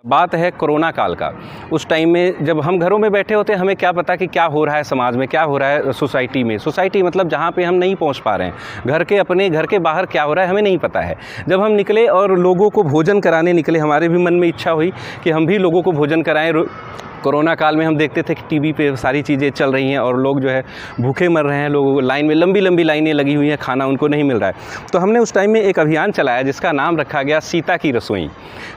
बात है कोरोना काल का। उस टाइम में जब हम घरों में बैठे होते हैं, हमें क्या पता कि क्या हो रहा है समाज में, क्या हो रहा है सोसाइटी में। सोसाइटी मतलब जहाँ पे हम नहीं पहुँच पा रहे हैं, अपने घर के बाहर क्या हो रहा है हमें नहीं पता है। जब हम निकले और लोगों को भोजन कराने निकले, हमारे भी मन में इच्छा हुई कि हम भी लोगों को भोजन कराएं। कोरोना काल में हम देखते थे कि टीवी पे सारी चीज़ें चल रही हैं और लोग जो है भूखे मर रहे हैं, लोग लाइन में लंबी लंबी लाइनें लगी हुई हैं, खाना उनको नहीं मिल रहा है। तो हमने उस टाइम में एक अभियान चलाया जिसका नाम रखा गया सीता की रसोई।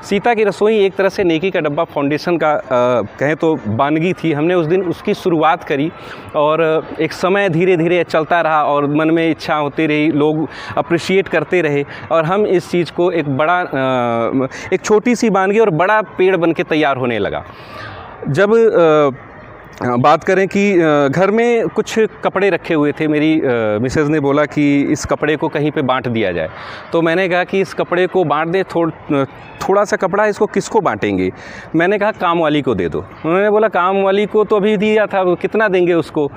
सीता की रसोई एक तरह से नेकी का डब्बा फाउंडेशन का कहें तो बानगी थी। हमने उस दिन उसकी शुरुआत करी और एक समय धीरे धीरे चलता रहा और मन में इच्छा होती रही, लोग अप्रिशिएट करते रहे और हम इस चीज़ को एक छोटी सी बानगी और बड़ा पेड़ बन के तैयार होने लगा। जब बात करें कि घर में कुछ कपड़े रखे हुए थे, मेरी मिसेज़ ने बोला कि इस कपड़े को कहीं पे बांट दिया जाए। तो मैंने कहा कि इस कपड़े को बांट दें, थोड़ा सा कपड़ा, इसको किसको बांटेंगे? मैंने कहा काम वाली को दे दो। उन्होंने बोला काम वाली को तो अभी दिया था, कितना देंगे उसको?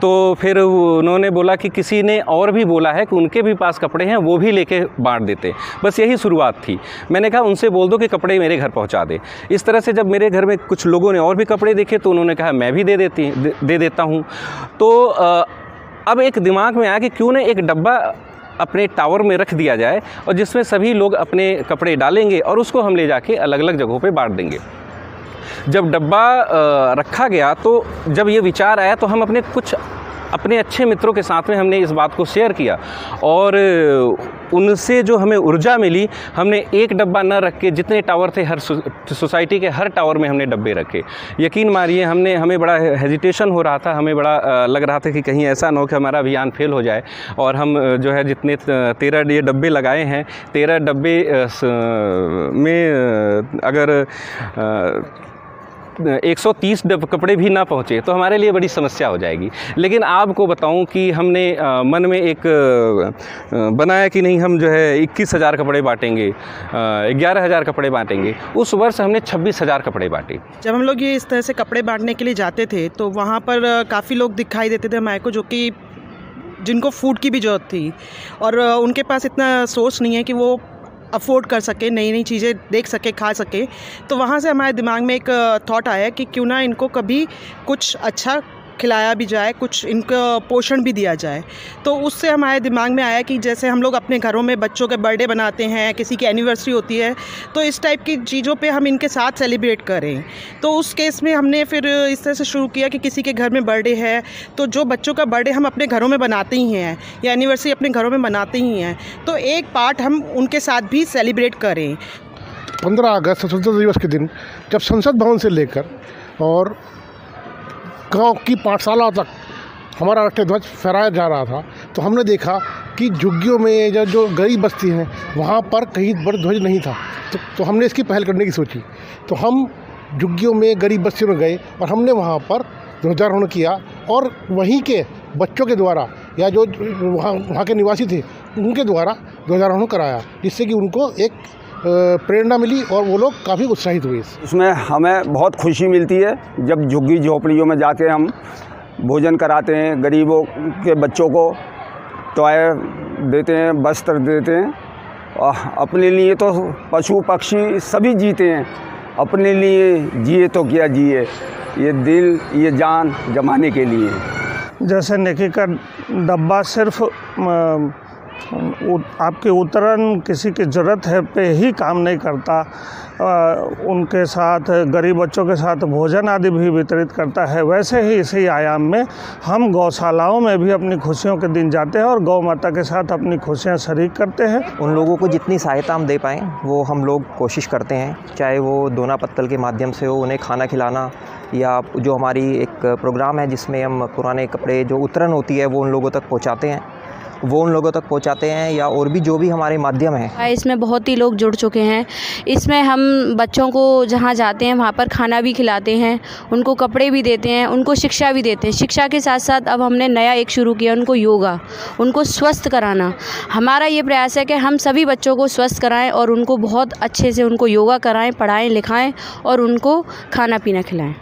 तो फिर उन्होंने बोला कि किसी ने और भी बोला है कि उनके भी पास कपड़े हैं, वो भी लेके बांट देते। बस यही शुरुआत थी। मैंने कहा उनसे बोल दो कि कपड़े मेरे घर पहुंचा दे। इस तरह से जब मेरे घर में कुछ लोगों ने और भी कपड़े देखे तो उन्होंने कहा मैं भी दे देता हूँ। तो अब एक दिमाग में आया कि क्यों ना एक डब्बा अपने टावर में रख दिया जाए और जिसमें सभी लोग अपने कपड़े डालेंगे और उसको हम ले जाके अलग अलग जगहों पे बांट देंगे। जब डब्बा रखा गया तो जब ये विचार आया तो हम अपने अच्छे मित्रों के साथ में हमने इस बात को शेयर किया और उनसे जो हमें ऊर्जा मिली, हमने एक डब्बा न रख के जितने टावर थे हर सोसाइटी के हर टावर में हमने डब्बे रखे। यकीन मानिए हमें बड़ा हेजिटेशन हो रहा था, हमें बड़ा लग रहा था कि कहीं ऐसा न हो कि हमारा अभियान फेल हो जाए। और हम जो है जितने 13 ये डब्बे लगाए हैं, 13 डब्बे में अगर 130 कपड़े भी ना पहुँचे तो हमारे लिए बड़ी समस्या हो जाएगी। लेकिन आपको बताऊं कि हमने मन में एक बनाया कि नहीं, हम जो है 21,000 कपड़े बांटेंगे, 11,000 कपड़े बांटेंगे। उस वर्ष हमने 26,000 कपड़े बांटे। जब हम लोग ये इस तरह से कपड़े बांटने के लिए जाते थे तो वहाँ पर काफ़ी लोग दिखाई देते थे हमारे को, जो कि जिनको फूड की भी ज़रूरत थी और उनके पास इतना सोर्स नहीं है कि वो अफोर्ड कर सके, नई नई चीज़ें देख सके, खा सके। तो वहाँ से हमारे दिमाग में एक थॉट आया कि क्यों ना इनको कभी कुछ अच्छा खिलाया भी जाए, कुछ इनको पोषण भी दिया जाए। तो उससे हमारे दिमाग में आया कि जैसे हम लोग अपने घरों में बच्चों के बर्थडे बनाते हैं, किसी की एनिवर्सरी होती है, तो इस टाइप की चीज़ों पे हम इनके साथ सेलिब्रेट करें। तो उस केस में हमने फिर इस तरह से शुरू किया कि किसी के घर में बर्थडे है तो जो बच्चों का बर्थडे हम अपने घरों में बनाते ही हैं या एनिवर्सरी अपने घरों में मनाते ही हैं, तो एक पार्ट हम उनके साथ भी सेलिब्रेट करें। 15 अगस्त स्वतंत्रता दिवस के दिन जब संसद भवन से लेकर और गांव की पाठशाला तक हमारा राष्ट्रीय ध्वज फहराया जा रहा था, तो हमने देखा कि झुग्गियों में जो गरीब बस्ती हैं वहाँ पर कहीं बड़ा ध्वज नहीं था। तो हमने इसकी पहल करने की सोची। तो हम झुग्गियों में गरीब बस्तियों में गए और हमने वहाँ पर ध्वजारोहण किया और वहीं के बच्चों के द्वारा या जो वहाँ के निवासी थे उनके द्वारा ध्वजारोहण कराया, जिससे कि उनको एक प्रेरणा मिली और वो लोग काफ़ी उत्साहित हुए। उसमें हमें बहुत खुशी मिलती है जब झुग्गी झोपड़ियों में जाके हम भोजन कराते हैं, गरीबों के बच्चों को टॉय देते हैं, वस्त्र देते हैं। और अपने लिए तो पशु पक्षी सभी जीते हैं, अपने लिए जिए तो क्या जिए, ये दिल ये जान जमाने के लिए। जैसे नेकी का डब्बा सिर्फ आपके उतरन किसी की ज़रूरत है पे ही काम नहीं करता, उनके साथ गरीब बच्चों के साथ भोजन आदि भी वितरित करता है। वैसे ही इसी आयाम में हम गौशालाओं में भी अपनी खुशियों के दिन जाते हैं और गौ माता के साथ अपनी खुशियां शरीक करते हैं। उन लोगों को जितनी सहायता हम दे पाएँ वो हम लोग कोशिश करते हैं, चाहे वो दोना पत्तल के माध्यम से हो, उन्हें खाना खिलाना, या जो हमारी एक प्रोग्राम है जिसमें हम पुराने कपड़े जो उतरन होती है वो उन लोगों तक पहुंचाते हैं या और भी जो भी हमारे माध्यम हैं। इसमें बहुत ही लोग जुड़ चुके हैं। इसमें हम बच्चों को जहाँ जाते हैं वहाँ पर खाना भी खिलाते हैं, उनको कपड़े भी देते हैं, उनको शिक्षा भी देते हैं। शिक्षा के साथ साथ अब हमने नया एक शुरू किया, उनको योगा, उनको स्वस्थ कराना। हमारा ये प्रयास है कि हम सभी बच्चों को स्वस्थ कराएं और उनको बहुत अच्छे से उनको योगा कराएं, पढ़ाएं, लिखाएं और उनको खाना पीना खिलाएं।